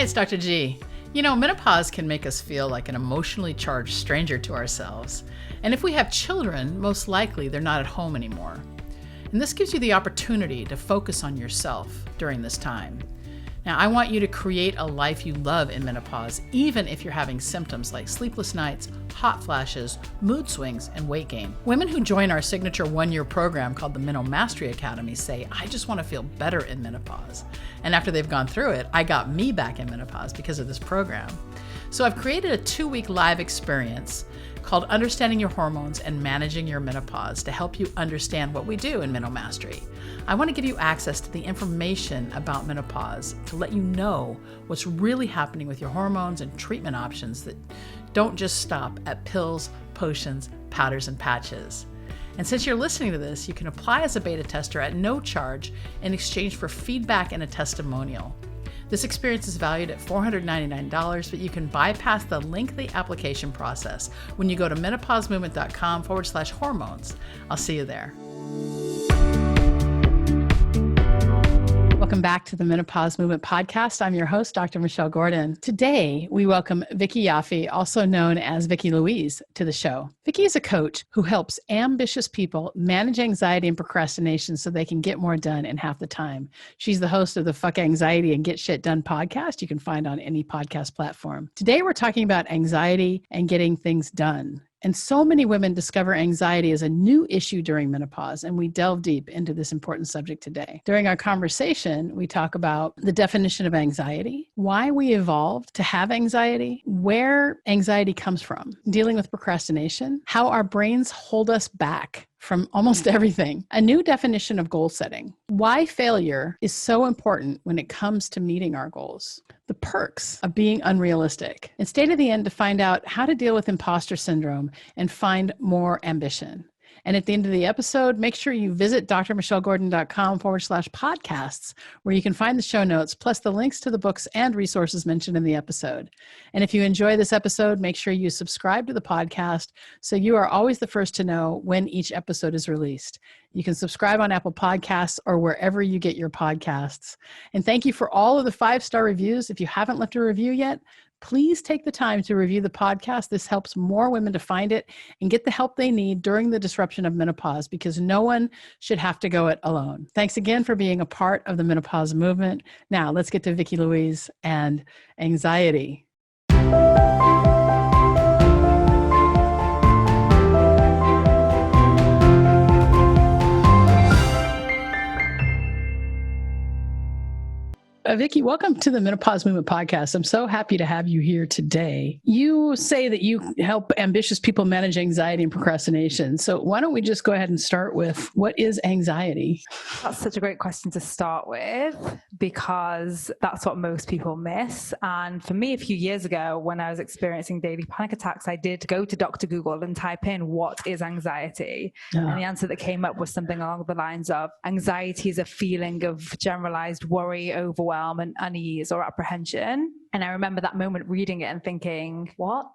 it's Dr. G. Menopause can make us feel like an emotionally charged stranger to ourselves. And if we have children, most likely they're not at home anymore. And this gives you the opportunity to focus on yourself during this time. Now, I want you to create a life you love in menopause, even if you're having symptoms like sleepless nights, hot flashes, mood swings, and weight gain. Women who join our signature one-year program called the Menopause Mastery Academy say, I just want to feel better in menopause. And after they've gone through it, I got me back in menopause because of this program. So I've created a 2-week live experience called Understanding Your Hormones and Managing Your Menopause to help you understand what we do in Menopause Mastery. I want to give you access to the information about menopause to let you know what's really happening with your hormones and treatment options that don't just stop at pills, potions, powders, and patches. And since you're listening to this, you can apply as a beta tester at no charge in exchange for feedback and a testimonial. This experience is valued at $499, but you can bypass the lengthy application process when you go to menopausemovement.com/hormones. I'll see you there. Welcome back to the Menopause Movement Podcast. I'm your host, Dr. Michelle Gordon. Today, we welcome Vikki Yaffe, also known as Vikki Louise, to the show. Vikki is a coach who helps ambitious people manage anxiety and procrastination so they can get more done in half the time. She's the host of the Fuck Anxiety and Get Shit Done podcast you can find on any podcast platform. Today, we're talking about anxiety and getting things done. And so many women discover anxiety as a new issue during menopause, and we delve deep into this important subject today. During our conversation, we talk about the definition of anxiety, why we evolved to have anxiety, where anxiety comes from, dealing with procrastination, how our brains hold us back from almost everything, a new definition of goal setting, why failure is so important when it comes to meeting our goals, the perks of being unrealistic, and stay to the end to find out how to deal with imposter syndrome and find more ambition. And at the end of the episode, make sure you visit drmichellegordon.com/podcasts, where you can find the show notes, plus the links to the books and resources mentioned in the episode. And if you enjoy this episode, make sure you subscribe to the podcast so you are always the first to know when each episode is released. You can subscribe on Apple Podcasts or wherever you get your podcasts. And thank you for all of the 5-star reviews. If you haven't left a review yet, please take the time to review the podcast. This helps more women to find it and get the help they need during the disruption of menopause, because no one should have to go it alone. Thanks again for being a part of the menopause movement. Now let's get to Vikki Louise and anxiety. Vikki, welcome to the Menopause Movement Podcast. I'm so happy to have you here today. You say that you help ambitious people manage anxiety and procrastination. So why don't we just go ahead and start with, what is anxiety? That's such a great question to start with, because that's what most people miss. And for me, a few years ago, when I was experiencing daily panic attacks, I did go to Dr. Google and type in, what is anxiety? And the answer that came up was something along the lines of, anxiety is a feeling of generalized worry, overwhelm, and unease or apprehension. And I remember that moment reading it and thinking, what?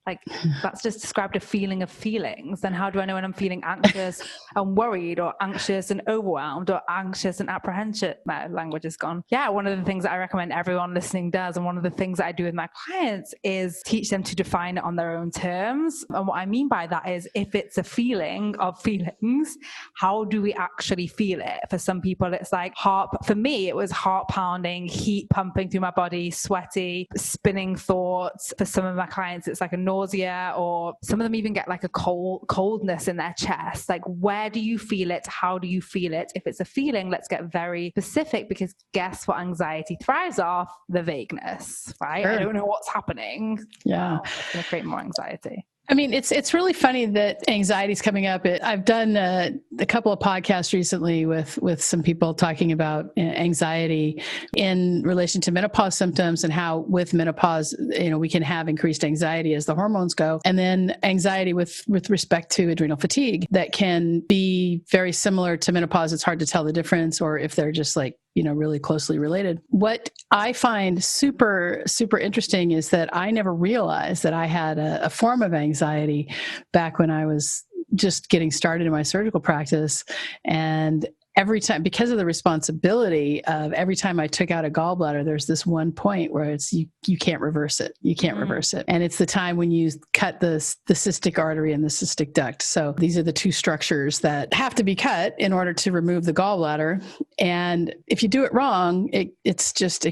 Like, that's just described a feeling of feelings. Then how do I know when I'm feeling anxious and worried, or anxious and overwhelmed, or anxious and apprehension? My language is gone. Yeah, one of the things that I recommend everyone listening does, and one of the things that I do with my clients, is teach them to define it on their own terms. And what I mean by that is, if it's a feeling of feelings, how do we actually feel it? For some people, it's like for me, it was heart pounding, heat pumping through my body, sweaty, spinning thoughts. For some of my clients, it's like a nausea, or some of them even get like a coldness in their chest. Like, where do you feel it? How do you feel it? If it's a feeling, let's get very specific, because guess what anxiety thrives off? The vagueness, right? Sure. I don't know what's happening. Yeah. It's going to create more anxiety. I mean, it's really funny that anxiety is coming up. I've done a couple of podcasts recently with some people talking about anxiety in relation to menopause symptoms, and how with menopause, we can have increased anxiety as the hormones go, and then anxiety with respect to adrenal fatigue that can be very similar to menopause. It's hard to tell the difference, or if they're just like, really closely related. What I find super, super interesting is that I never realized that I had a form of anxiety back when I was just getting started in my surgical practice. And every time, because of the responsibility of every time I took out a gallbladder, there's this one point where it's you can't reverse it. You can't reverse it. And it's the time when you cut the cystic artery and the cystic duct. So these are the two structures that have to be cut in order to remove the gallbladder. And if you do it wrong, it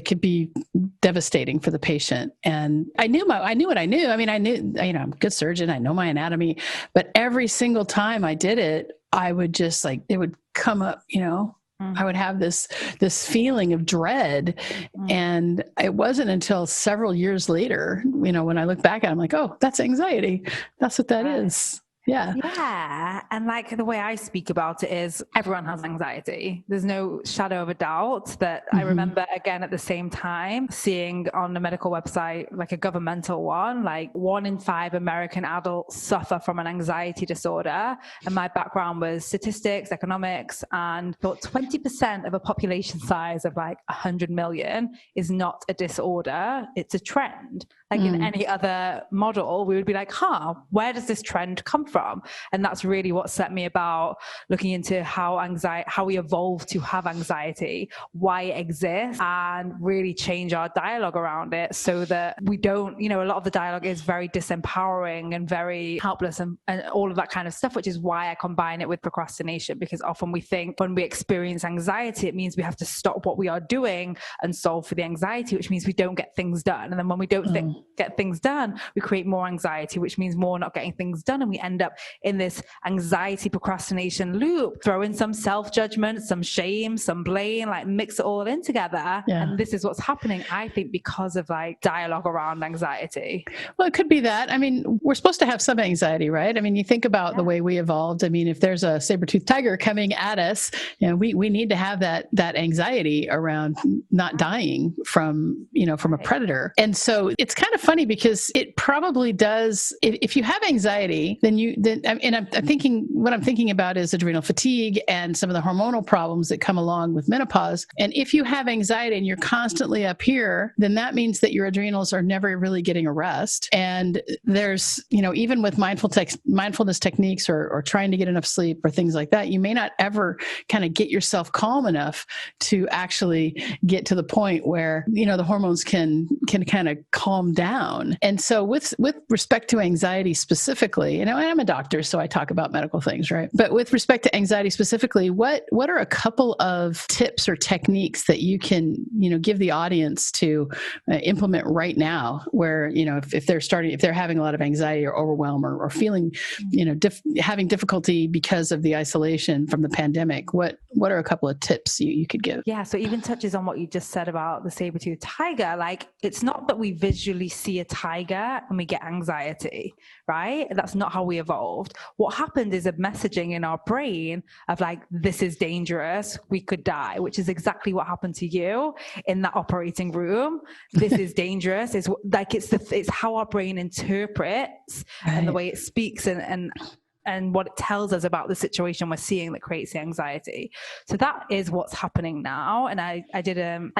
could be devastating for the patient. And I knew what I knew. I mean, I'm a good surgeon. I know my anatomy, but every single time I did it, I would just it would come up, I would have this feeling of dread. And it wasn't until several years later, when I look back at it, I'm like, oh, that's anxiety. That's what that is. Yeah. Yeah. And the way I speak about it is everyone has anxiety. There's no shadow of a doubt that I remember, again, at the same time, seeing on a medical website, a governmental one, 1 in 5 American adults suffer from an anxiety disorder. And my background was statistics, economics, and thought 20% of a population size of 100 million is not a disorder. It's a trend. In any other model, we would be where does this trend come from? And that's really what set me about looking into how we evolve to have anxiety, why it exists, and really change our dialogue around it so that we don't, a lot of the dialogue is very disempowering and very helpless and all of that kind of stuff, which is why I combine it with procrastination, because often we think when we experience anxiety, it means we have to stop what we are doing and solve for the anxiety, which means we don't get things done. And then when we don't get things done, we create more anxiety, which means more not getting things done. And we end up in this anxiety procrastination loop, throw in some self-judgment, some shame, some blame, mix it all in together. Yeah. And this is what's happening, I think, because of dialogue around anxiety. Well, it could be that. I mean, we're supposed to have some anxiety, right? I mean, you think about the way we evolved. I mean, if there's a saber-toothed tiger coming at us, we need to have that anxiety around not dying from a predator. And so it's kind of funny because it probably does. If you have anxiety, I'm thinking, what I'm thinking about is adrenal fatigue and some of the hormonal problems that come along with menopause. And if you have anxiety and you're constantly up here, then that means that your adrenals are never really getting a rest. And there's, even with mindfulness techniques or trying to get enough sleep or things like that, you may not ever kind of get yourself calm enough to actually get to the point where, the hormones can kind of calm down. And so with respect to anxiety specifically, I'm a doctor, so I talk about medical things, right? But with respect to anxiety specifically, what are a couple of tips or techniques that you can, give the audience to implement right now where, if they're having a lot of anxiety or overwhelm or feeling, having difficulty because of the isolation from the pandemic, what are a couple of tips you could give? Yeah. So even touches on what you just said about the saber-toothed tiger, it's not that we visually see a tiger and we get anxiety, right? That's not how we evolved. What happened is a messaging in our brain of this is dangerous, we could die, which is exactly what happened to you in that operating room. This is dangerous. It's how our brain interprets and the way it speaks and what it tells us about the situation we're seeing that creates the anxiety. So that is what's happening now. And I did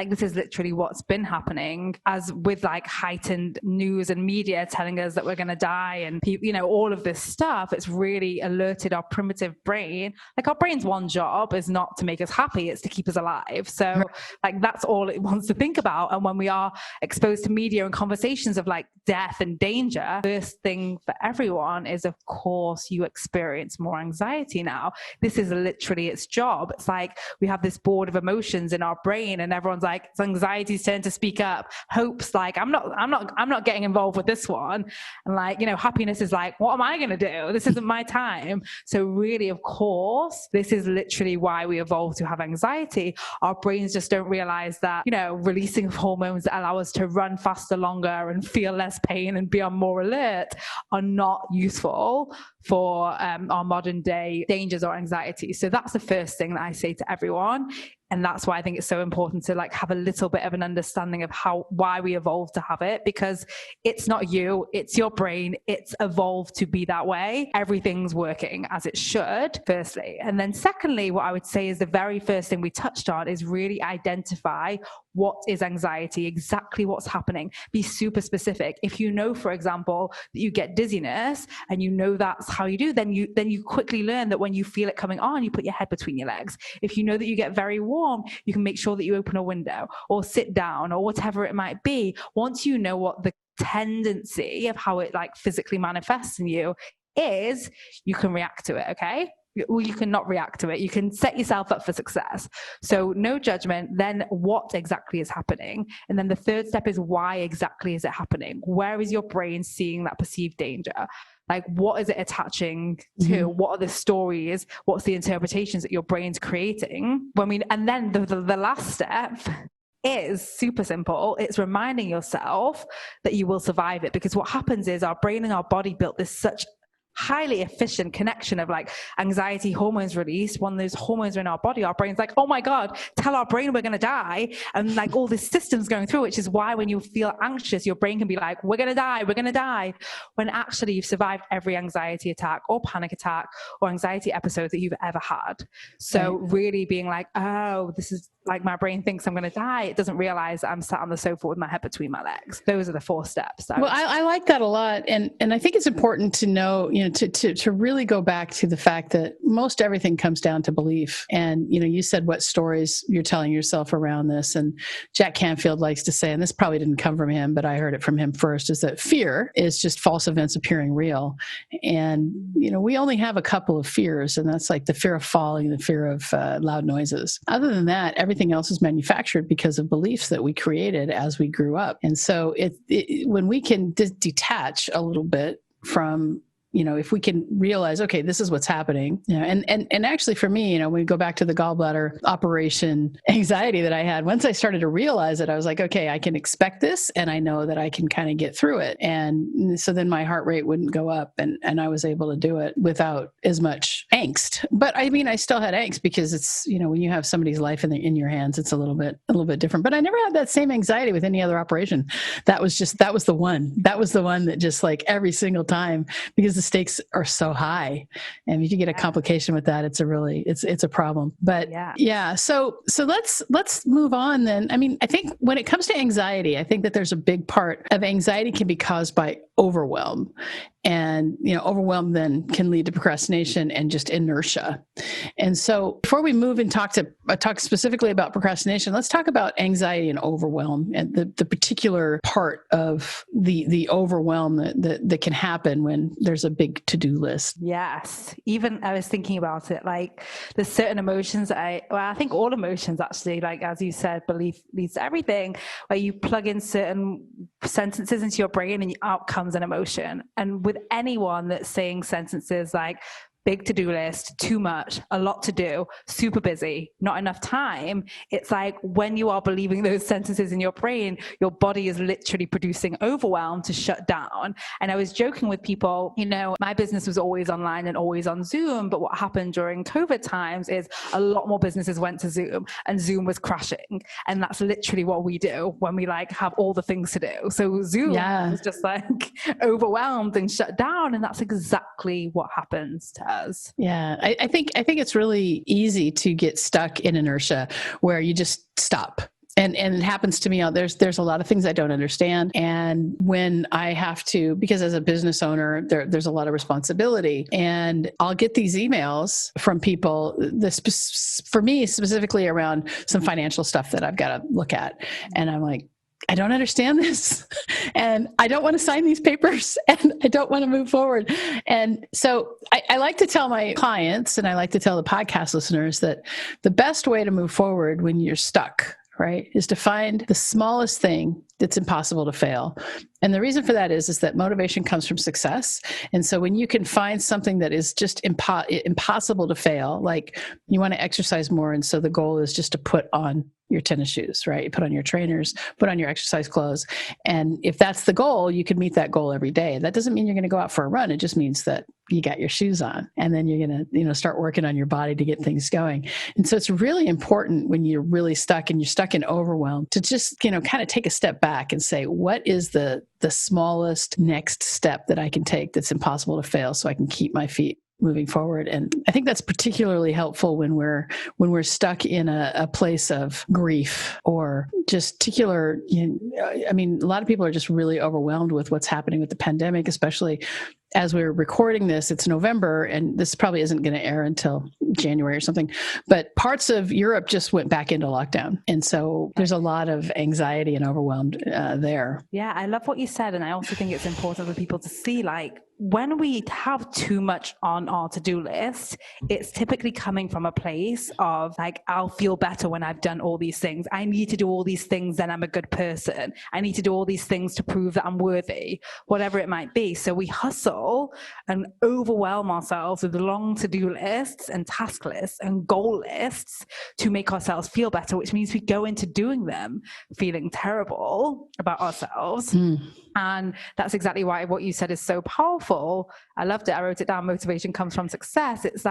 this is literally what's been happening as with heightened news and media telling us that we're going to die and all of this stuff. It's really alerted our primitive brain. Our brain's one job is not to make us happy, it's to keep us alive. So that's all it wants to think about. And when we are exposed to media and conversations of death and danger, first thing for everyone is, of course, you experience more anxiety now. This is literally its job. It's we have this board of emotions in our brain and everyone's it's anxiety's turn to speak up. Hope's I'm not getting involved with this one. And happiness is what am I going to do? This isn't my time. So really, of course, this is literally why we evolved to have anxiety. Our brains just don't realize that, releasing hormones that allow us to run faster, longer and feel less pain and be on more alert are not useful for our modern day dangers or anxiety. So that's the first thing that I say to everyone. And that's why I think it's so important to like have a little bit of an understanding of why we evolved to have it, because it's not you, it's your brain. It's evolved to be that way. Everything's working as it should, firstly. And then secondly, what I would say is the very first thing we touched on is really identify what is anxiety, exactly what's happening. Be super specific. If you know, for example, that you get dizziness and you know that's how you do, then you quickly learn that when you feel it coming on, you put your head between your legs. If you know that you get very warm, you can make sure that you open a window or sit down or whatever it might be. Once you know what the tendency of how it like physically manifests in you is, you can react to it, okay? Well, you can not react to it. You can set yourself up for success. So no judgment. Then what exactly is happening? And then the third step is why exactly is it happening? Where is your brain seeing that perceived danger? Like, what is it attaching to? What are the stories? What's the interpretations that your brain's creating? And then the last step is super simple. It's reminding yourself that you will survive it, because what happens is our brain and our body built this such highly efficient connection of like anxiety hormones released. When those hormones are in our body, our brain's like, oh my God, tell our brain we're going to die. And like all this system's going through, which is why when you feel anxious, your brain can be like, we're going to die, we're going to die. When actually you've survived every anxiety attack or panic attack or anxiety episode that you've ever had. So really being like, oh, this is like my brain thinks I'm going to die. It doesn't realize that I'm sat on the sofa with my head between my legs. Those are the 4 steps. I like that a lot. And I think it's important to know, to really go back to the fact that most everything comes down to belief. And, you said what stories you're telling yourself around this. And Jack Canfield likes to say, and this probably didn't come from him, but I heard it from him first, is that fear is just false events appearing real. And, we only have a couple of fears, and that's like the fear of falling, the fear of loud noises. Other than that, everything else is manufactured because of beliefs that we created as we grew up. And so when we can detach a little bit from, if we can realize, okay, this is what's happening, and actually for me, when we go back to the gallbladder operation anxiety that I had, once I started to realize it, I was like, okay, I can expect this, and I know that I can kind of get through it. And so then my heart rate wouldn't go up, and I was able to do it without as much angst. But I mean, I still had angst because it's, when you have somebody's life in your hands, it's a little bit different. But I never had that same anxiety with any other operation. That was the one that just like every single time, because the stakes are so high, and if you get a complication with that, it's a problem. But so let's move on then. I mean, I think when it comes to anxiety, I think that there's a big part of anxiety can be caused by overwhelm. And, overwhelm then can lead to procrastination and just inertia. And so before we move and talk specifically about procrastination, let's talk about anxiety and overwhelm and the particular part of the overwhelm that can happen when there's a big to-do list. Yes. Even I was thinking about it, like there's certain emotions that I think all emotions actually, like as you said, belief leads to everything, where you plug in certain sentences into your brain and out comes an emotion. And with anyone that's saying sentences like big to-do list, too much, a lot to do, super busy, not enough time, it's like when you are believing those sentences in your brain, your body is literally producing overwhelm to shut down. And I was joking with people, my business was always online and always on Zoom, but what happened during COVID times is a lot more businesses went to Zoom, and Zoom was crashing. And that's literally what we do when we like have all the things to do. So Zoom was just like overwhelmed and shut down, and that's exactly what happens to us. Yeah, I think it's really easy to get stuck in inertia where you just stop. And it happens to me. There's a lot of things I don't understand. And when I have to, because as a business owner, there's a lot of responsibility, and I'll get these emails from people, for me specifically around some financial stuff that I've got to look at. And I'm like, I don't understand this, and I don't want to sign these papers, and I don't want to move forward. And so I like to tell my clients, and I like to tell the podcast listeners, that the best way to move forward when you're stuck, right, is to find the smallest thing it's impossible to fail. And the reason for that is that motivation comes from success. And so when you can find something that is just impossible to fail, like you want to exercise more. And so the goal is just to put on your tennis shoes, right? You put on your trainers, put on your exercise clothes. And if that's the goal, you can meet that goal every day. That doesn't mean you're going to go out for a run. It just means that you got your shoes on, and then you're going to, start working on your body to get things going. And so it's really important when you're really stuck and you're stuck in overwhelm to just, kind of take a step back and say, what is the smallest next step that I can take that's impossible to fail so I can keep my feet moving forward. And I think that's particularly helpful when we're stuck in a place of grief or just particular, a lot of people are just really overwhelmed with what's happening with the pandemic, especially as we're recording this. It's November, and this probably isn't going to air until January or something, but parts of Europe just went back into lockdown. And so there's a lot of anxiety and overwhelmed there. Yeah, I love what you said. And I also think it's important for people to see, when we have too much on our to-do list, it's typically coming from a place of I'll feel better when I've done all these things. I need to do all these things, then I'm a good person. I need to do all these things to prove that I'm worthy, whatever it might be. So we hustle and overwhelm ourselves with long to-do lists and task lists and goal lists to make ourselves feel better, which means we go into doing them feeling terrible about ourselves. And that's exactly why what you said is so powerful. I loved it. I wrote it down. Motivation comes from success. It's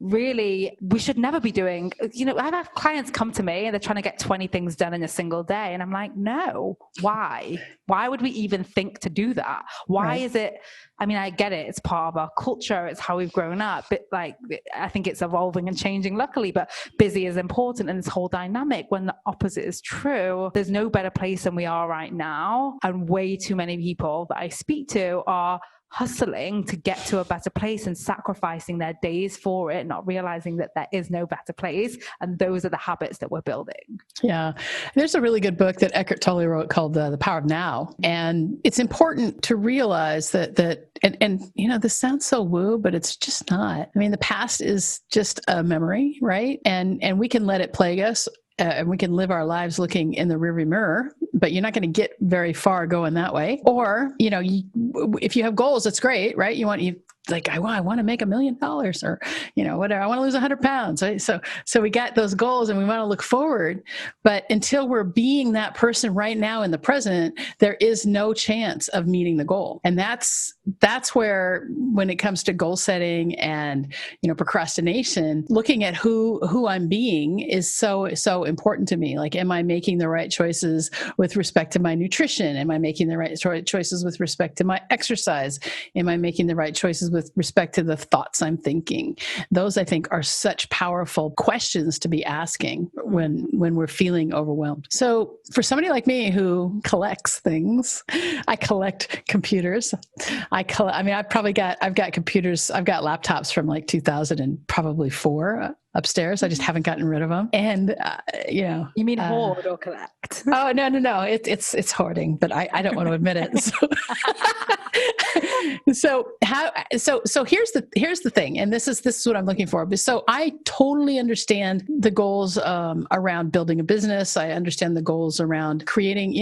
really, we should never be doing, I've had clients come to me and they're trying to get 20 things done in a single day. And I'm like, no, why? Why would we even think to do that? Why is it? I get it. It's part of our culture. It's how we've grown up. But I think it's evolving and changing, luckily, but busy is important in this whole dynamic. When the opposite is true, there's no better place than we are right now. And way too many people that I speak to are hustling to get to a better place and sacrificing their days for it, not realizing that there is no better place. And those are the habits that we're building. Yeah. There's a really good book that Eckhart Tolle wrote called The Power of Now. And it's important to realize that this sounds so woo, but it's just not. The past is just a memory, right? And we can let it plague us. And we can live our lives looking in the rearview mirror, but you're not going to get very far going that way. Or, if you have goals, that's great, right? I want to make $1 million or, whatever. I want to lose 100 pounds. Right? So we got those goals and we want to look forward, but until we're being that person right now in the present, there is no chance of meeting the goal. And that's where, when it comes to goal setting and, procrastination, looking at who I'm being is so important to me. Am I making the right choices with respect to my nutrition? Am I making the right choices with respect to my exercise? Am I making the right choices with respect to the thoughts I'm thinking? Those, I think, are such powerful questions to be asking when we're feeling overwhelmed. So for somebody like me who collects things, I collect computers. I've got computers, I've got laptops from 2004 upstairs. I just haven't gotten rid of them. And, You mean hoard or collect? Oh, no. It's hoarding, but I don't want to admit it. So here's the thing. And this is what I'm looking for. So I totally understand the goals around building a business. I understand the goals around creating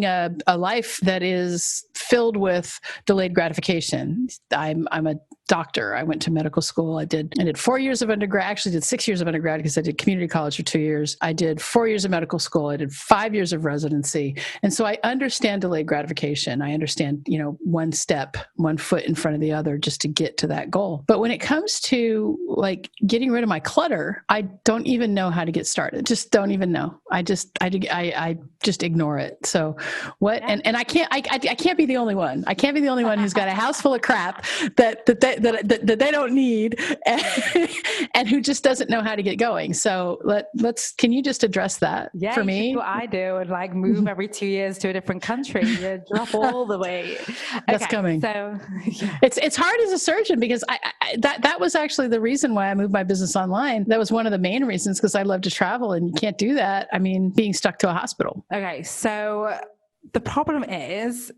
a life that is filled with delayed gratification. I'm a doctor. I went to medical school. I did 4 years of undergrad, actually did 6 years of undergrad because I did community college for 2 years. I did 4 years of medical school. I did 5 years of residency. And so I understand delayed gratification. I understand, one step, one foot in front of the other just to get to that goal. But when it comes to getting rid of my clutter, I don't even know how to get started. Just don't even know. I just ignore it. So what, yeah. and I can't be the only one. I can't be the only one who's got a house full of crap that they don't need and who just doesn't know how to get going. So can you just address that for me? Yeah, what I do and move every 2 years to a different country, drop all the weight. That's coming. So yeah. It's hard as a surgeon because that was actually the reason why I moved my business online. That was one of the main reasons, because I love to travel and you can't do that. Being stuck to a hospital. Okay. So the problem is,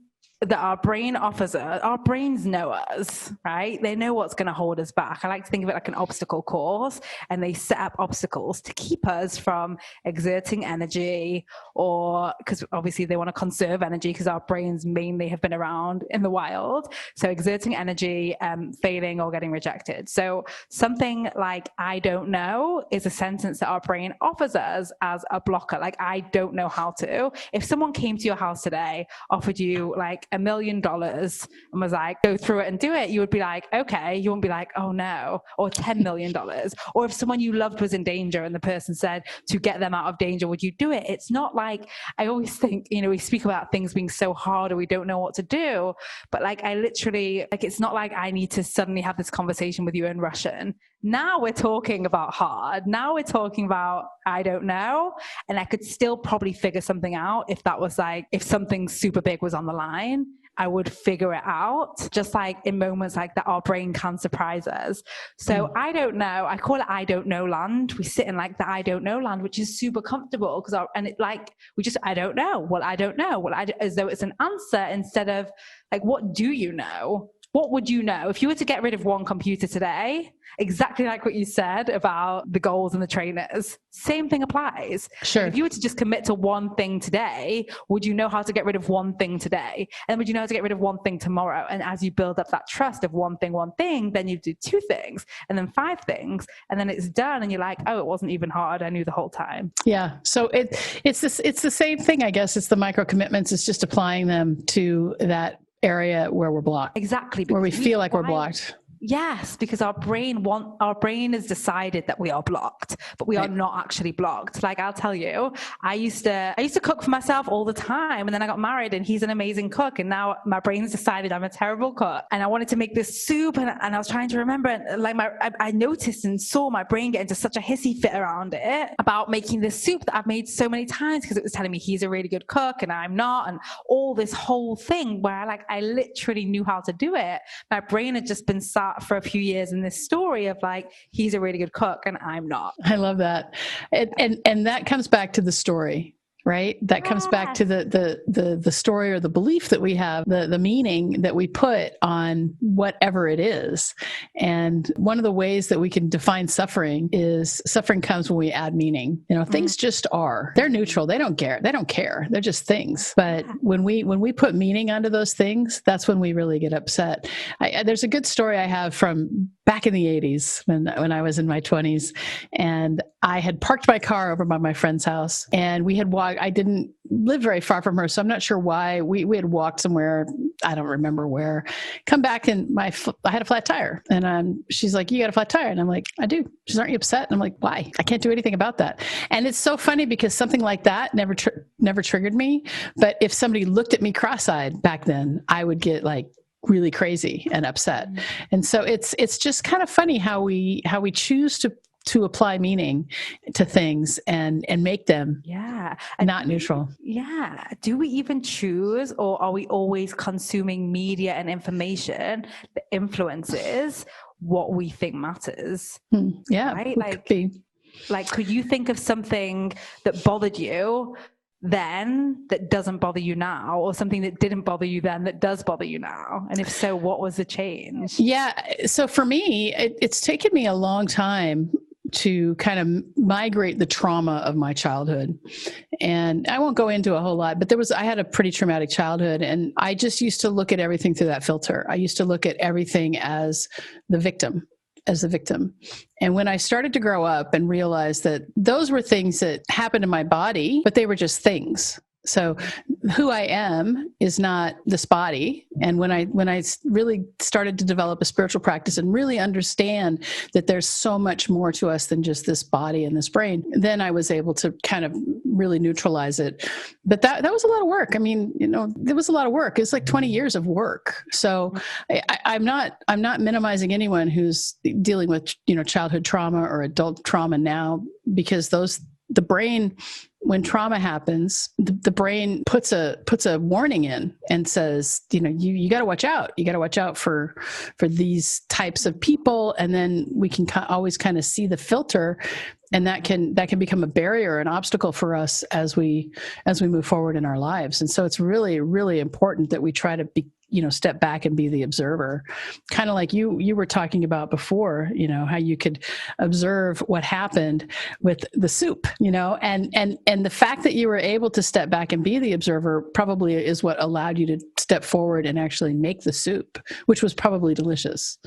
that our brain offers us, our brains know us, right? They know what's going to hold us back. I like to think of it like an obstacle course, and they set up obstacles to keep us from exerting energy, or because obviously they want to conserve energy because our brains mainly have been around in the wild. So exerting energy, failing or getting rejected. So something like I don't know is a sentence that our brain offers us as a blocker. Like, I don't know how to. If someone came to your house today, offered you like $1 million and was like, go through it and do it, you would be like, okay. You wouldn't be like, oh no, or $10 million. Or if someone you loved was in danger and the person said to get them out of danger, would you do it? It's not like, I always think, we speak about things being so hard or we don't know what to do, but like, I literally, like, it's not like I need to suddenly have this conversation with you in Russian. Now we're talking about hard. Now we're talking about, I don't know. And I could still probably figure something out if that was like, if something super big was on the line, I would figure it out. Just like in moments like that, our brain can surprise us. So I don't know. I call it I don't know land. We sit in like the I don't know land, which is super comfortable because I don't know. Well, I don't know. Well, as though it's an answer instead of like, what do you know? What would you know if you were to get rid of one computer today? Exactly like what you said about the goals and the trainers. Same thing applies. Sure. If you were to just commit to one thing today, would you know how to get rid of one thing today? And would you know how to get rid of one thing tomorrow? And as you build up that trust of one thing, then you do 2 things and then 5 things, and then it's done. And you're like, oh, it wasn't even hard. I knew the whole time. Yeah. So it's the same thing, I guess. It's the micro commitments. It's just applying them to that area where we're blocked. Exactly. Where we feel like we're blocked. Yes, because our brain has decided that we are blocked, but we are not actually blocked. Like, I'll tell you, I used to cook for myself all the time, and then I got married and he's an amazing cook, and now my brain's decided I'm a terrible cook, and I wanted to make this soup, and I was trying to remember, and like I noticed and saw my brain get into such a hissy fit around it about making this soup that I've made so many times because it was telling me he's a really good cook and I'm not, and all this whole thing where I literally knew how to do it. My brain had just been sat for a few years in this story of like, he's a really good cook and I'm not. I love that. And that comes back to the story, right? That comes back to the story or the belief that we have, the meaning that we put on whatever it is. And one of the ways that we can define suffering is suffering comes when we add meaning. Things just are. They're neutral. They don't care. They're just things. But when we put meaning onto those things, that's when we really get upset. There's a good story I have from back in the 80s when I was in my 20s, and I had parked my car over by my friend's house, and we had walked. I didn't live very far from her, so I'm not sure why. We had walked somewhere, I don't remember where. Come back and I had a flat tire, and she's like, "You got a flat tire?" And I'm like, "I do." She's, "Aren't you upset?" And I'm like, "Why? I can't do anything about that." And it's so funny because something like that never triggered me, but if somebody looked at me cross-eyed back then, I would get like really crazy and upset. And so it's just kind of funny how we choose to apply meaning to things and make them not neutral. Yeah. Do we even choose, or are we always consuming media and information that influences what we think matters? Yeah. Right? Like, could you think of something that bothered you then that doesn't bother you now, or something that didn't bother you then that does bother you now? And if so, what was the change? Yeah. So for me, it's taken me a long time to kind of migrate the trauma of my childhood. And I won't go into a whole lot, but I had a pretty traumatic childhood, and I just used to look at everything through that filter. I used to look at everything as the victim. And when I started to grow up and realize that those were things that happened in my body, but they were just things. So who I am is not this body. And when I really started to develop a spiritual practice and really understand that there's so much more to us than just this body and this brain, then I was able to kind of really neutralize it. But that was a lot of work. I mean, there was a lot of work. It's like 20 years of work. So I'm not minimizing anyone who's dealing with, childhood trauma or adult trauma now, because the brain, when trauma happens, the brain puts a warning in and says, you got to watch out. You got to watch out for these types of people. And then we can always kind of see the filter And that can become a barrier, an obstacle for us as we move forward in our lives. And so it's really, really important that we try to be, step back and be the observer, kind of like you were talking about before, how you could observe what happened with the soup, and the fact that you were able to step back and be the observer probably is what allowed you to step forward and actually make the soup, which was probably delicious.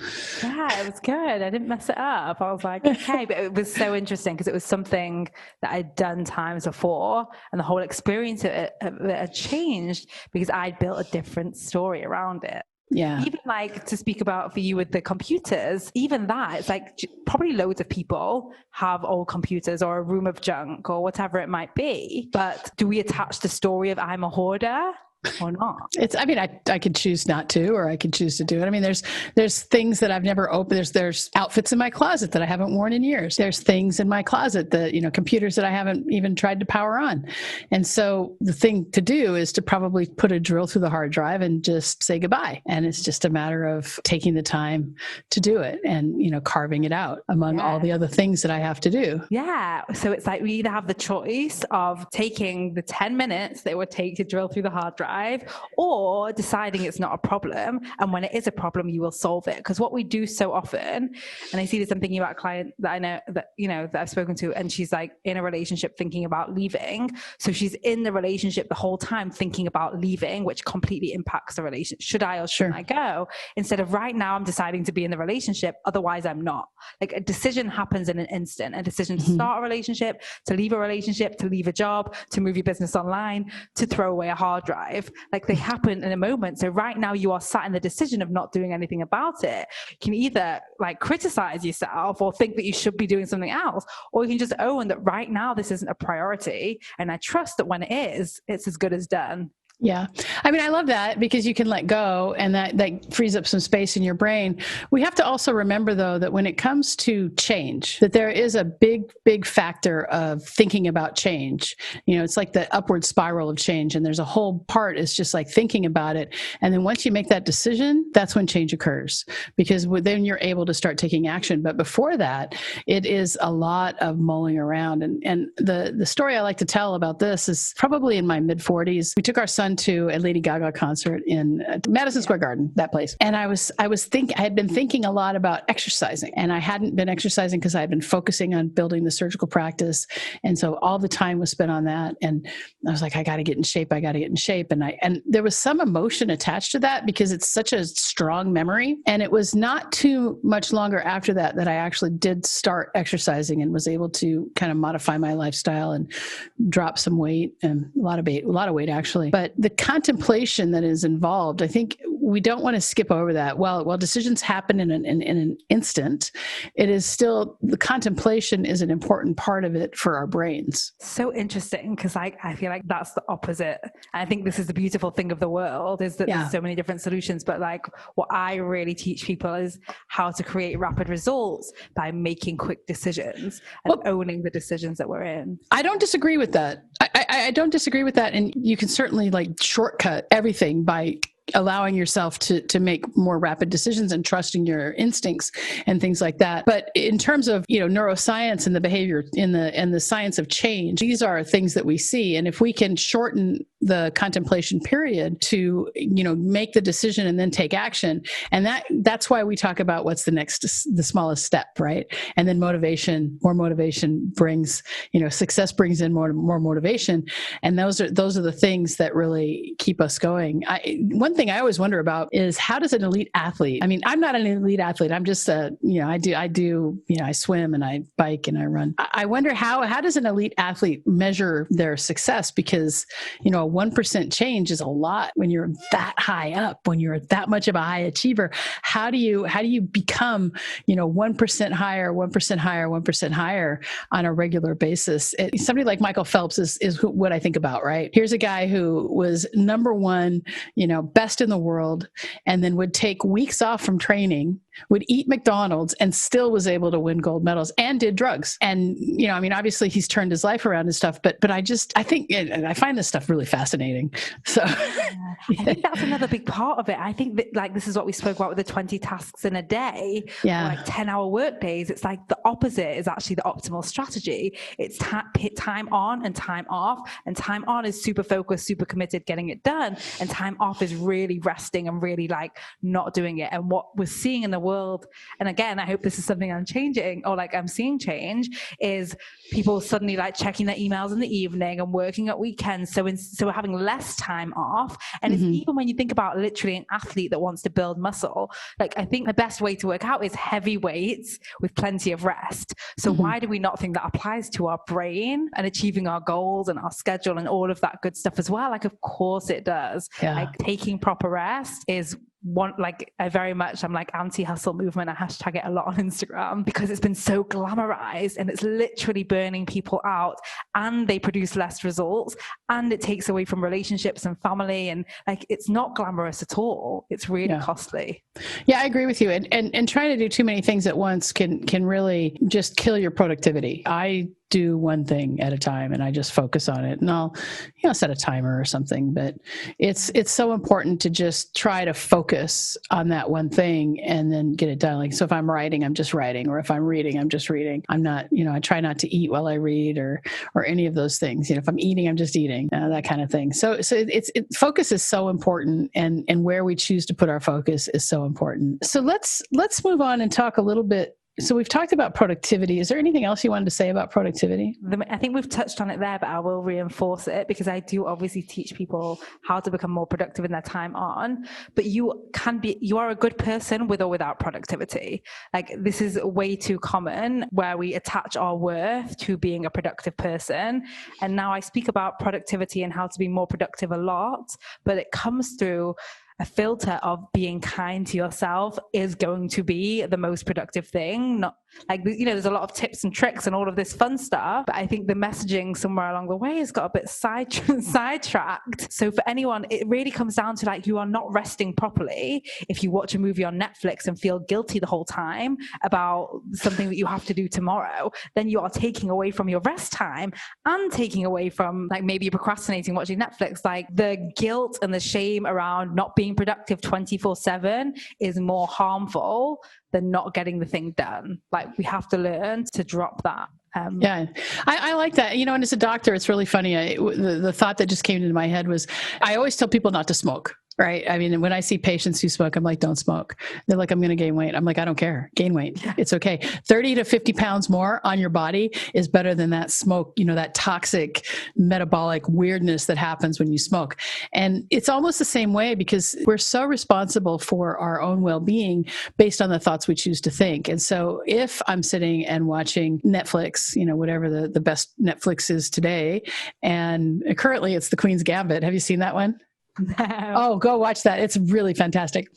Yeah, it was good. I didn't mess it up. I was like, okay, but it was so interesting because it was something that I'd done times before, and the whole experience of it had changed because I'd built a different story around it. Yeah. Even like to speak about for you with the computers, even that, it's like probably loads of people have old computers or a room of junk or whatever it might be. But do we attach the story of I'm a hoarder or not? I could choose not to, or I could choose to do it. I mean, there's things that I've never opened. There's outfits in my closet that I haven't worn in years. There's things in my closet that, computers that I haven't even tried to power on. And so the thing to do is to probably put a drill through the hard drive and just say goodbye. And it's just a matter of taking the time to do it and, carving it out among all the other things that I have to do. Yeah. So it's like we either have the choice of taking the 10 minutes that it would take to drill through the hard drive, or deciding it's not a problem, and when it is a problem you will solve it. Because what we do so often, and I see this, I'm thinking about a client that I know that that I've spoken to, and she's like in a relationship thinking about leaving, so she's in the relationship the whole time thinking about leaving, which completely impacts the relationship. Should I or shouldn't I go? Instead of right now I'm deciding to be in the relationship, otherwise I'm not. Like a decision happens in an instant. A decision to start a relationship, to leave a relationship, to leave a job, to move your business online, to throw away a hard drive. Like they happen in a moment. So right now you are sat in the decision of not doing anything about it. You can either like criticize yourself or think that you should be doing something else, or you can just own that right now this isn't a priority, and I trust that when it is, it's as good as done. Yeah. I mean, I love that because you can let go, and that frees up some space in your brain. We have to also remember, though, that when it comes to change, that there is a big, big factor of thinking about change. It's like the upward spiral of change, and there's a whole part is just like thinking about it. And then once you make that decision, that's when change occurs, because then you're able to start taking action. But before that, it is a lot of mulling around. And the story I like to tell about this is probably in my mid-40s. We took our son to a Lady Gaga concert in Madison Square Garden, that place. And I had been thinking a lot about exercising, and I hadn't been exercising because I had been focusing on building the surgical practice. And so all the time was spent on that. And I was like, I got to get in shape. And there was some emotion attached to that because it's such a strong memory. And it was not too much longer after that I actually did start exercising and was able to kind of modify my lifestyle and drop some weight, and a lot of weight actually. But the contemplation that is involved, I think we don't want to skip over that. While decisions happen in an instant, it is still, the contemplation is an important part of it for our brains. So interesting, because I feel like that's the opposite. And I think this is the beautiful thing of the world, is that there's so many different solutions. But like what I really teach people is how to create rapid results by making quick decisions and owning the decisions that we're in. I don't disagree with that. I don't disagree with that. And you can certainly like shortcut everything by allowing yourself to make more rapid decisions and trusting your instincts and things like that. But in terms of, neuroscience and the behavior and the science of change, these are things that we see. And if we can shorten the contemplation period to, make the decision and then take action. And that's why we talk about what's the smallest step, right? And then more motivation brings, success brings in more motivation. And those are the things that really keep us going. One thing I always wonder about is, how does an elite athlete, I mean, I'm not an elite athlete. I'm just I swim and I bike and I run. I wonder how does an elite athlete measure their success? Because, a 1% change is a lot when you're that high up, when you're that much of a high achiever. How do you become, 1% higher, 1% higher, 1% higher on a regular basis? Somebody like Michael Phelps is what I think about, right? Here's a guy who was number one, best in the world, and then would take weeks off from training would eat McDonald's and still was able to win gold medals and did drugs. And, you know, I mean, obviously he's turned his life around and stuff, but I think, and I find this stuff really fascinating. So I think that's another big part of it. I think that, like, this is what we spoke about with the 20 tasks in a day, like 10-hour work days. It's like the opposite is actually the optimal strategy. It's time on and time off, and time on is super focused, super committed, getting it done. And time off is really resting and really like not doing it. And what we're seeing in the world, and again, I hope this is something I'm changing, or like I'm seeing change, is people suddenly like checking their emails in the evening and working at weekends. So we're having less time off. And it's even when you think about literally an athlete that wants to build muscle, like I think the best way to work out is heavy weights with plenty of rest. So why do we not think that applies to our brain and achieving our goals and our schedule and all of that good stuff as well? Like, of course it does. Like taking proper rest is one, like I'm like anti-hustle movement. I hashtag it a lot on Instagram because it's been so glamorized and it's literally burning people out, and they produce less results, and it takes away from relationships and family, and like it's not glamorous at all. It's really costly. Yeah, I agree with you. And trying to do too many things at once can really just kill your productivity. I do one thing at a time and I just focus on it, and I'll, you know, set a timer or something, but it's so important to just try to focus on that one thing and then get it done. Like, so if I'm writing, I'm just writing, or if I'm reading, I'm just reading. I'm not, you know, I try not to eat while I read or any of those things. You know, if I'm eating, I'm just eating, that kind of thing. So focus is so important, and where we choose to put our focus is so important. So let's move on and talk a little bit. So we've talked about productivity. Is there anything else you wanted to say about productivity? I think we've touched on it there, but I will reinforce it because I do obviously teach people how to become more productive in their time on, but you are a good person with or without productivity. Like, this is way too common where we attach our worth to being a productive person. And now I speak about productivity and how to be more productive a lot, but it comes through a filter of being kind to yourself is going to be the most productive thing. Not like, you know, there's a lot of tips and tricks and all of this fun stuff, but I think the messaging somewhere along the way has got a bit sidetracked. So for anyone, it really comes down to like, you are not resting properly. If you watch a movie on Netflix and feel guilty the whole time about something that you have to do tomorrow, then you are taking away from your rest time and taking away from, like, maybe you're procrastinating watching Netflix. Like, the guilt and the shame around not being productive 24/7 is more harmful than not getting the thing done. Like, we have to learn to drop that. Yeah, I like that. You know, and as a doctor, it's really funny. The thought that just came into my head was, I always tell people not to smoke. Right. I mean, when I see patients who smoke, I'm like, don't smoke. They're like, I'm going to gain weight. I'm like, I don't care. Gain weight. It's okay. 30 to 50 pounds more on your body is better than that smoke, you know, that toxic metabolic weirdness that happens when you smoke. And it's almost the same way, because we're so responsible for our own well-being based on the thoughts we choose to think. And so if I'm sitting and watching Netflix, you know, whatever the best Netflix is today, and currently it's The Queen's Gambit. Have you seen that one? No. Oh, go watch that. It's really fantastic.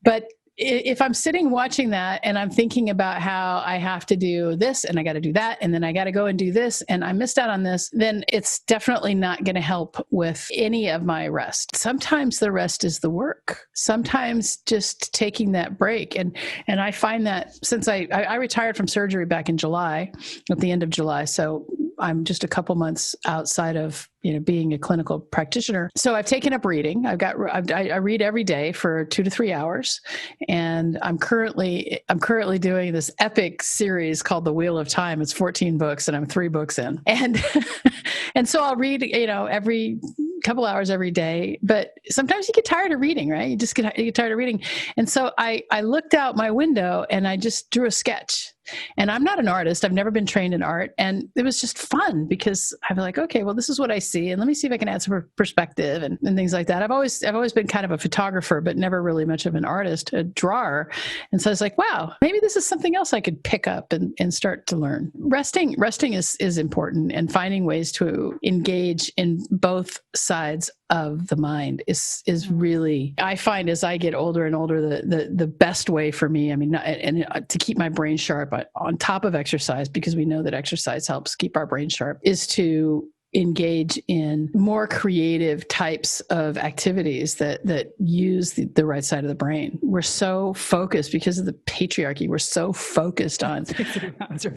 But if I'm sitting watching that and I'm thinking about how I have to do this and I got to do that, and then I got to go and do this, and I missed out on this, then it's definitely not going to help with any of my rest. Sometimes the rest is the work. Sometimes just taking that break. And I find that since I retired from surgery back in July, at the end of July. So I'm just a couple months outside of, you know, being a clinical practitioner. So I've taken up reading. I read every day for 2 to 3 hours. And I'm currently doing this epic series called The Wheel of Time. It's 14 books and I'm 3 books in. And, and so I'll read, you know, every couple hours every day, but sometimes you get tired of reading, right? You get tired of reading. And so I looked out my window and I just drew a sketch. And I'm not an artist. I've never been trained in art. And it was just fun because I'm like, okay, well, this is what I see. And let me see if I can add some perspective and things like that. I've always been kind of a photographer, but never really much of an artist, a drawer. And so I was like, wow, maybe this is something else I could pick up and start to learn. Resting is important, and finding ways to engage in both sides of the mind is really, I find as I get older and older, the best way for me, I mean, and to keep my brain sharp on top of exercise, because we know that exercise helps keep our brain sharp, is to engage in more creative types of activities that use the right side of the brain. We're so focused because of the patriarchy. We're so focused on.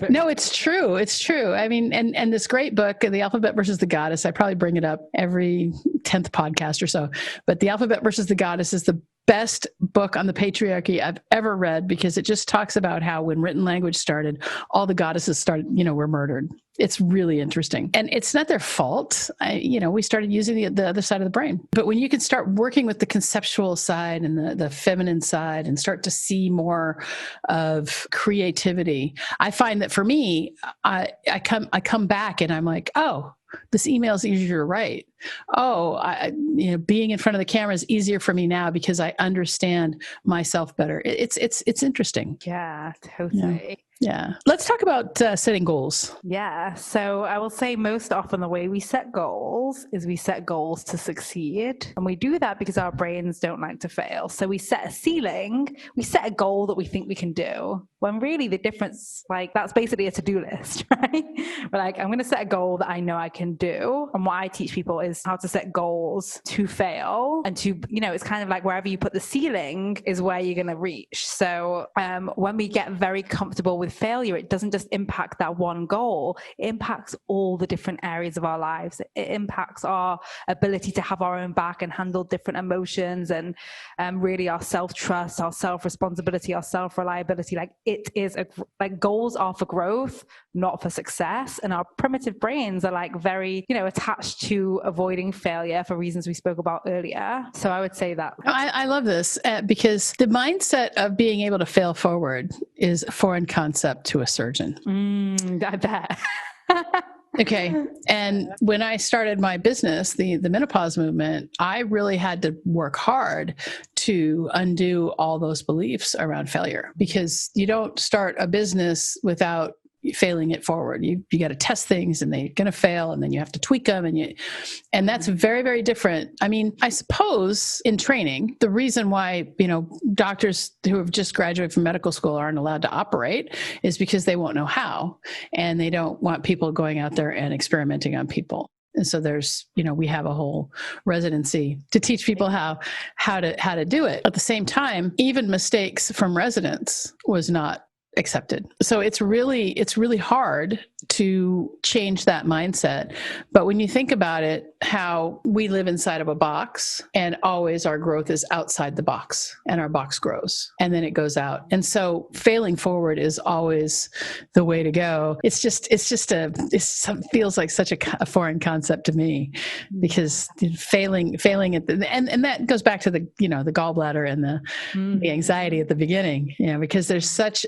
No, it's true. It's true. I mean, and this great book, The Alphabet versus the Goddess, I probably bring it up every 10th podcast or so, but The Alphabet versus the Goddess is the best book on the patriarchy I've ever read, because it just talks about how when written language started, all the goddesses were murdered. It's really interesting. And it's not their fault. We started using the other side of the brain. But when you can start working with the conceptual side and the feminine side and start to see more of creativity, I find that for me, I come back and I'm like, oh, this email is easier to write. Oh, being in front of the camera is easier for me now because I understand myself better. It's interesting. Yeah, totally. Yeah. Let's talk about setting goals. Yeah. So I will say most often the way we set goals is we set goals to succeed. And we do that because our brains don't like to fail. So we set a ceiling, we set a goal that we think we can do. When really the difference, that's basically a to-do list, right? We're I'm going to set a goal that I know I can do. And what I teach people is how to set goals to fail and to, it's kind of like wherever you put the ceiling is where you're going to reach. So when we get very comfortable with failure, it doesn't just impact that one goal, it impacts all the different areas of our lives. It impacts our ability to have our own back and handle different emotions and really our self-trust, our self-responsibility, our self-reliability. It is goals are for growth, not for success. And our primitive brains are very, attached to avoiding failure for reasons we spoke about earlier. So I would say that. I love this because the mindset of being able to fail forward is a foreign concept to a surgeon. I bet. Okay. And when I started my business, the Menopause Movement, I really had to work hard to undo all those beliefs around failure, because you don't start a business without failing it forward. You got to test things and they're going to fail, and then you have to tweak them, and that's very, very different. I mean, I suppose in training, the reason why, doctors who have just graduated from medical school aren't allowed to operate is because they won't know how, and they don't want people going out there and experimenting on people. And so there's, we have a whole residency to teach people how to do it. At the same time, even mistakes from residents was not accepted. So it's really hard to change that mindset. But when you think about it, how we live inside of a box, and always our growth is outside the box, and our box grows and then it goes out. And so failing forward is always the way to go. It feels like such a foreign concept to me, because failing at and that goes back to the gallbladder and the anxiety at the beginning, because there's such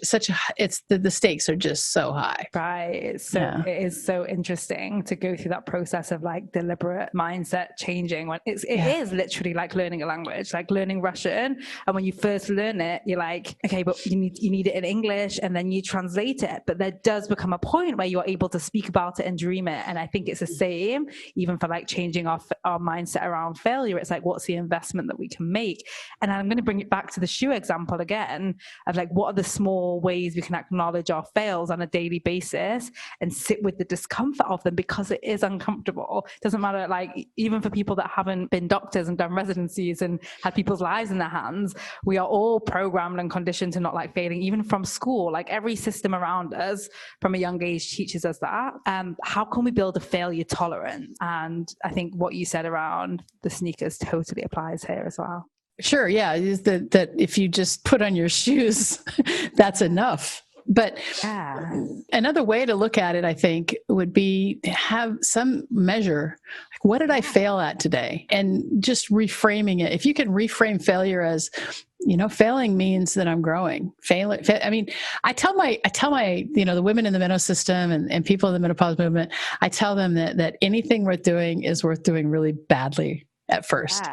the stakes are just so high. Right. So It is so interesting to go through that process of deliberate mindset changing, when it is literally like learning a language, like learning Russian. And when you first learn it, you're like, okay, but you need it in English, and then you translate it. But there does become a point where you're able to speak about it and dream it. And I think it's the same even for changing our mindset around failure. It's what's the investment that we can make? And I'm going to bring it back to the shoe example again of what are the small ways we can acknowledge our fails on a daily basis and sit with the discomfort of them, because it is uncomfortable. It doesn't matter, even for people that haven't been doctors and done residencies and had people's lives in their hands, we are all programmed and conditioned to not like failing, even from school. Every system around us from a young age teaches us that. How can we build a failure tolerance? And I think what you said around the sneakers totally applies here as well. Sure. Yeah. Is that if you just put on your shoes, that's enough. But another way to look at it, I think, would be have some measure. What did I fail at today? And just reframing it. If you can reframe failure as, failing means that I'm growing. I tell my, the women in the Menopause system and people in the Menopause movement, I tell them that anything worth doing is worth doing really badly at first.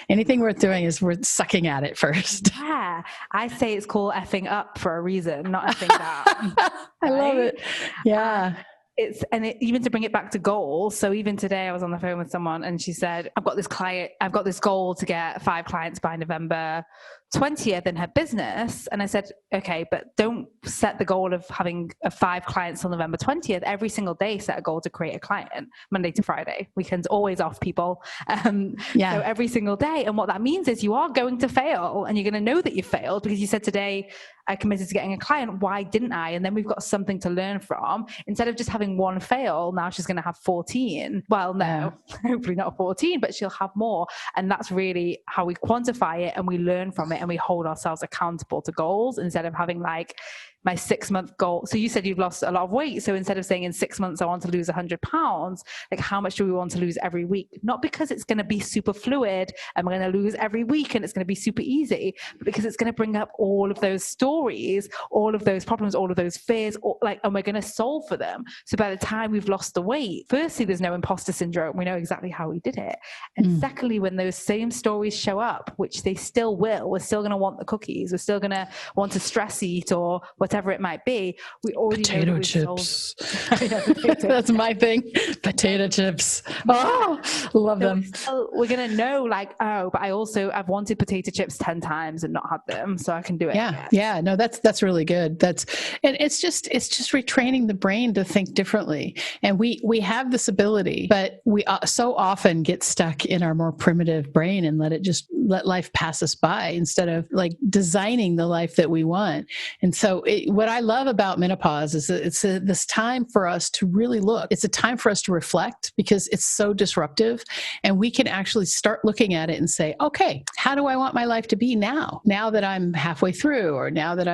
Anything worth doing is worth sucking at it first. Yeah. I say it's called effing up for a reason, not effing down. I love it. Yeah. Even to bring it back to goals. So even today I was on the phone with someone and she said, I've got this goal to get 5 clients by November 20th in her business. And I said, okay, but don't set the goal of having 5 clients till November 20th. Every single day, set a goal to create a client, Monday to Friday. Weekends always off, people. So every single day. And what that means is you are going to fail, and you're going to know that you failed because you said, today I committed to getting a client. Why didn't I? And then we've got something to learn from. Instead of just having one fail, now she's going to have 14. Well, no, hopefully not 14, but she'll have more. And that's really how we quantify it, and we learn from it, and we hold ourselves accountable to goals instead of having like my 6-month goal. So you said you've lost a lot of weight. So instead of saying in 6 months, I want to lose 100 pounds, like how much do we want to lose every week? Not because it's going to be super fluid and we're going to lose every week and it's going to be super easy, but because it's going to bring up all of those stories, all of those problems, all of those fears, and we're going to solve for them. So by the time we've lost the weight, firstly, there's no imposter syndrome. We know exactly how we did it. And secondly, when those same stories show up, which they still will, we're still going to want the cookies. We're still going to want to stress eat or whatever it might be. We already potato know chips. Potato. That's my thing. Potato chips. Oh, love them. We're going to know like, oh, but I've wanted potato chips 10 times and not had them, so I can do it. Yeah. No, that's really good. And it's just retraining the brain to think differently. And we have this ability, but we so often get stuck in our more primitive brain and let life pass us by instead of like designing the life that we want. And so what I love about menopause is that it's this time for us to really look. It's a time for us to reflect because it's so disruptive, and we can actually start looking at it and say, okay, how do I want my life to be now that I'm halfway through, or now that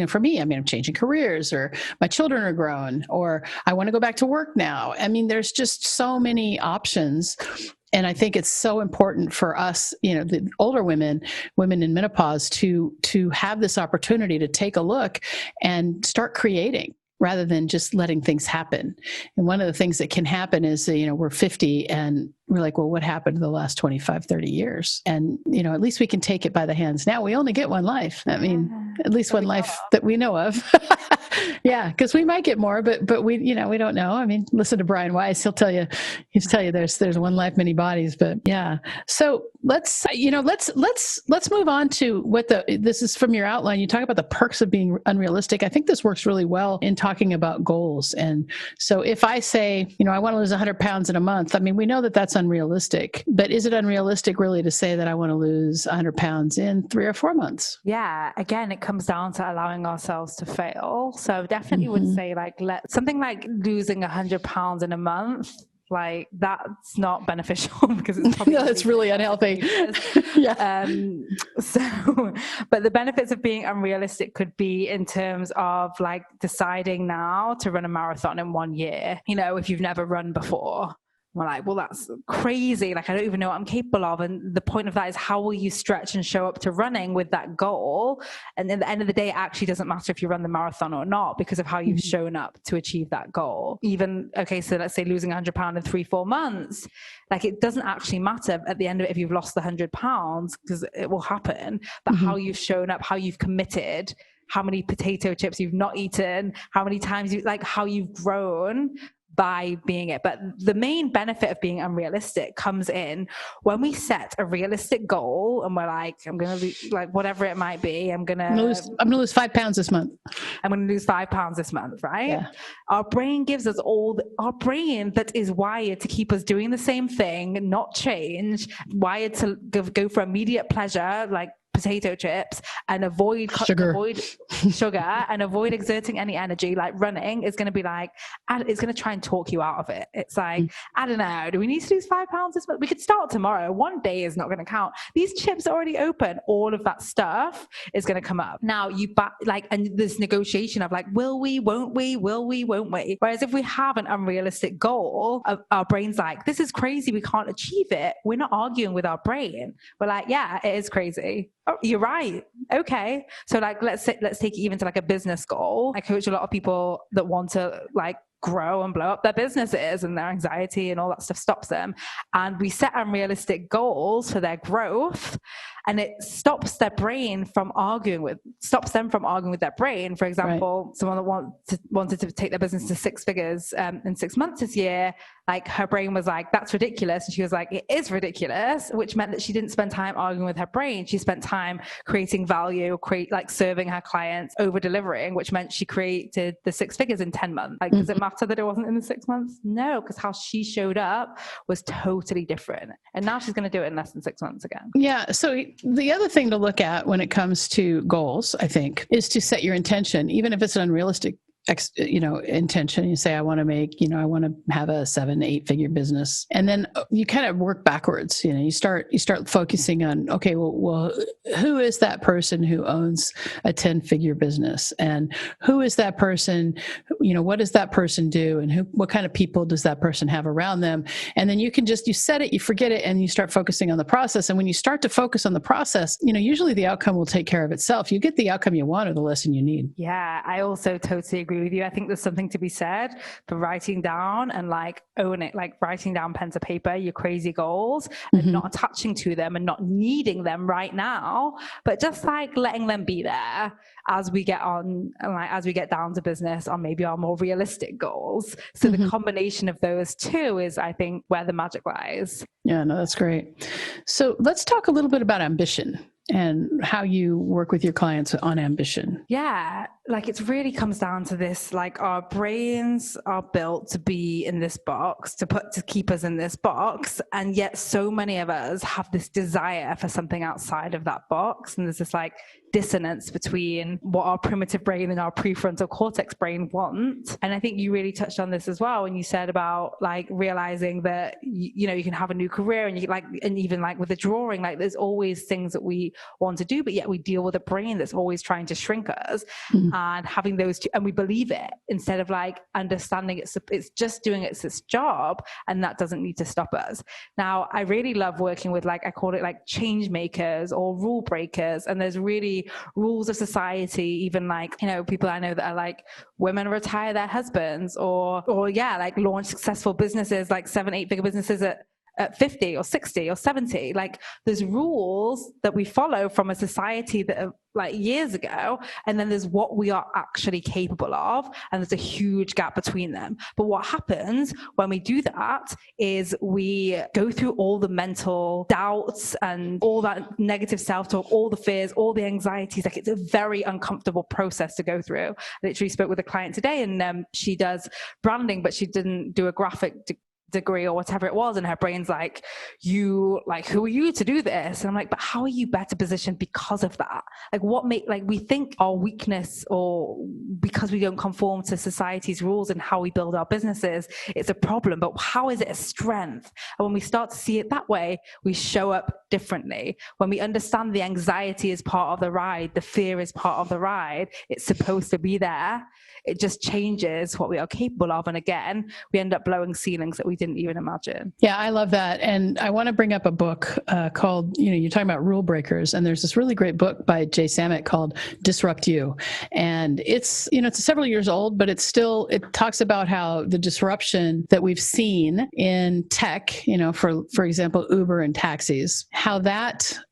for me, I mean, I'm changing careers, or my children are grown, or I want to go back to work now. I mean, there's just so many options. And I think it's so important for us, the older women in menopause to have this opportunity to take a look and start creating rather than just letting things happen. And one of the things that can happen is, we're 50 and we're like, well, what happened in the last 25, 30 years? And, at least we can take it by the hands. Now we only get one life. I mean, at least one life that we know of. Yeah. Because we might get more, but we don't know. I mean, listen to Brian Weiss. He'll tell you there's one life, many bodies, but yeah. So let's move on to this is from your outline. You talk about the perks of being unrealistic. I think this works really well in talking about goals. And so if I say, I want to lose 100 pounds in a month, I mean, we know that that's unrealistic, but is it unrealistic really to say that I want to lose 100 pounds in 3 or 4 months? Yeah. Again, it comes down to allowing ourselves to fail. So definitely would say something like losing 100 pounds in a month, like that's not beneficial because it's probably it's really unhealthy. Yeah. But the benefits of being unrealistic could be in terms of like deciding now to run a marathon in 1 year, if you've never run before. We're like, well, that's crazy. Like, I don't even know what I'm capable of. And the point of that is, how will you stretch and show up to running with that goal? And at the end of the day, it actually doesn't matter if you run the marathon or not because of how you've shown up to achieve that goal. So let's say losing 100 pounds in 3-4 months, like it doesn't actually matter at the end of it if you've lost the 100 pounds because it will happen. But how you've shown up, how you've committed, how many potato chips you've not eaten, how many times how you've grown by being it. But the main benefit of being unrealistic comes in when we set a realistic goal and we're like, I'm going to lose, like whatever it might be, I'm going to lose 5 pounds this month. I'm going to lose 5 pounds this month, right? Yeah. Our brain gives us our brain that is wired to keep us doing the same thing, not change, wired to go for immediate pleasure, like potato chips, and avoid sugar and avoid exerting any energy. Like running is going to be like, it's going to try and talk you out of it. It's like, I don't know, do we need to lose 5 pounds this month? We could start tomorrow. 1 day is not going to count. These chips are already open. All of that stuff is going to come up. Now and this negotiation of like, will we, won't we, will we, won't we? Whereas if we have an unrealistic goal, our brain's like, this is crazy, we can't achieve it. We're not arguing with our brain. We're like, yeah, it is crazy. Oh, you're right. Okay. So like, let's take it even to like a business goal. I coach a lot of people that want to like grow and blow up their businesses, and their anxiety and all that stuff stops them. And we set unrealistic goals for their growth, and it stops them from arguing with their brain. For example, someone that wanted to take their business to 6 figures in 6 months this year, like her brain was like, that's ridiculous. And she was like, it is ridiculous, which meant that she didn't spend time arguing with her brain. She spent time creating value, serving her clients, over delivering, which meant she created the 6 figures in 10 months. Like, does it matter that it wasn't in the 6 months? No, because how she showed up was totally different. And now she's going to do it in less than 6 months again. Yeah. So the other thing to look at when it comes to goals, I think, is to set your intention, even if it's an unrealistic intention. You say, I want to have a 7-8 figure business. And then you kind of work backwards. You start focusing on, okay, well, who is that person who owns a 10-figure business? And who is that person? What does that person do? And what kind of people does that person have around them? And then you set it, you forget it, and you start focusing on the process. And when you start to focus on the process, usually the outcome will take care of itself. You get the outcome you want or the lesson you need. Yeah, I also totally agree with you. I think there's something to be said for writing down and own it, writing down pen to paper, your crazy goals, and not attaching to them and not needing them right now, but just letting them be there as we get on, as we get down to business on maybe our more realistic goals. So the combination of those two is, I think, where the magic lies. Yeah, no, that's great. So let's talk a little bit about ambition and how you work with your clients on ambition. Yeah, it really comes down to this, our brains are built to be in this box, to keep us in this box. And yet so many of us have this desire for something outside of that box. And there's this dissonance between what our primitive brain and our prefrontal cortex brain want. And I think you really touched on this as well when you said about realizing that, you can have a new career and and even with the drawing, there's always things that we want to do, but yet we deal with a brain that's always trying to shrink us. And having those two, and we believe it instead of understanding it's just doing its job, and that doesn't need to stop us. Now, I really love working with I call it change makers or rule breakers, and there's really rules of society, even people I know that are women retire their husbands, or launch successful businesses, 7-8 figure businesses at 50 or 60 or 70. There's rules that we follow from a society that are years ago, and then there's what we are actually capable of, and there's a huge gap between them. But what happens when we do that is we go through all the mental doubts and all that negative self-talk, all the fears, all the anxieties. It's a very uncomfortable process to go through. I literally spoke with a client today, and she does branding, but she didn't do a graphic degree or whatever it was, and her brain's who are you to do this? And I'm but how are you better positioned because of that? We think our weakness, or because we don't conform to society's rules and how we build our businesses, it's a problem, but how is it a strength? And when we start to see it that way, we show up differently. When we understand the anxiety is part of the ride, the fear is part of the ride, it's supposed to be there, it just changes what we are capable of. And again, we end up blowing ceilings that we didn't even imagine. Yeah, I love that. And I want to bring up a book called, you're talking about rule breakers. And there's this really great book by Jay Samit called Disrupt You. And it's, it's several years old, but it talks about how the disruption that we've seen in tech, for example, Uber and taxis, how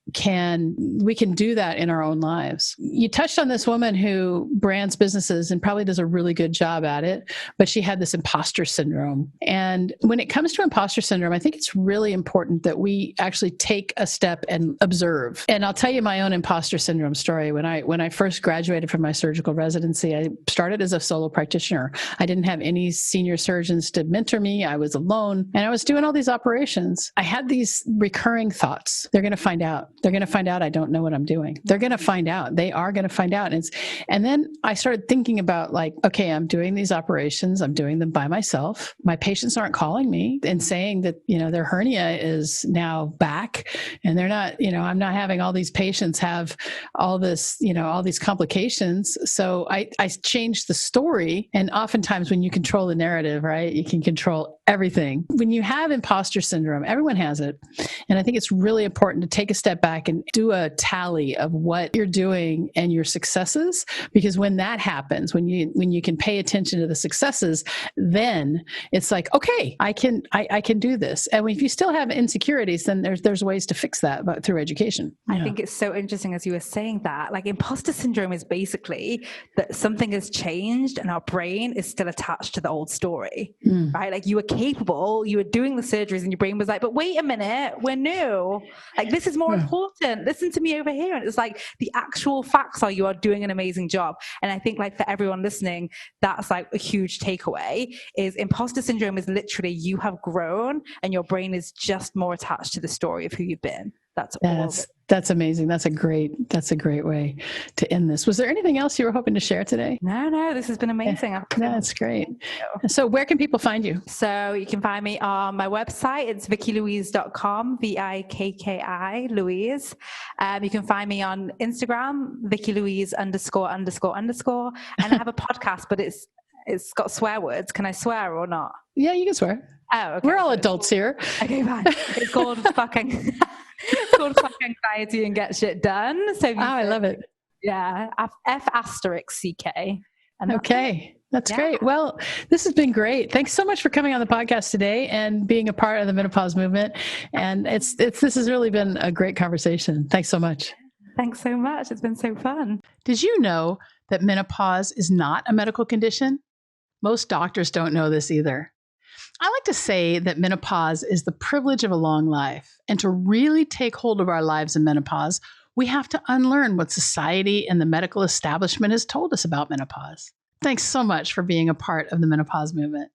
we can do that in our own lives. You touched on this woman who brands businesses and probably does a really good job at it, but she had this imposter syndrome. And when it comes to imposter syndrome, I think it's really important that we actually take a step and observe. And I'll tell you my own imposter syndrome story. When I first graduated from my surgical residency, I started as a solo practitioner. I didn't have any senior surgeons to mentor me. I was alone, and I was doing all these operations. I had these recurring thoughts. They're going to find out. They're going to find out I don't know what I'm doing. They're going to find out. They are going to find out. And then I started thinking about okay, I'm doing these operations. I'm doing them by myself. My patients aren't calling me and saying that, their hernia is now back, and they're not, I'm not having all these patients have all this, all these complications. So I changed the story. And oftentimes when you control the narrative, right, you can control everything. When you have imposter syndrome, everyone has it. And I think it's really important to take a step back back and do a tally of what you're doing and your successes, because when that happens, when you can pay attention to the successes, then it's like, okay, I can do this. And if you still have insecurities, then there's ways to fix that, but through education. I think it's so interesting as you were saying that, like imposter syndrome is basically that something has changed and our brain is still attached to the old story, right? Like you were capable, you were doing the surgeries and your brain was like, but wait a minute, we're new. Like this is more important. Listen to me over here. And it's like the actual facts are you are doing an amazing job. And I think like for everyone listening, that's like a huge takeaway is imposter syndrome is literally you have grown and your brain is just more attached to the story of who you've been. That's amazing. That's a great way to end this. Was there anything else you were hoping to share today? No, this has been amazing. That's great. So where can people find you? So you can find me on my website. It's vikkilouise.com, VIKKI Louise. You can find me on Instagram, VikkiLouise ____. And I have a podcast, but it's got swear words. Can I swear or not? Yeah, you can swear. Oh, okay. We're all adults here. Okay, fine. It's called fucking... It's called Fuck Anxiety and Get Shit Done. So I love it. Yeah, F***CK. Okay, that's great. Well, this has been great. Thanks so much for coming on the podcast today and being a part of the Menopause Movement. And this has really been a great conversation. Thanks so much. Thanks so much. It's been so fun. Did you know that menopause is not a medical condition? Most doctors don't know this either. I like to say that menopause is the privilege of a long life. And to really take hold of our lives in menopause, we have to unlearn what society and the medical establishment has told us about menopause. Thanks so much for being a part of the Menopause Movement.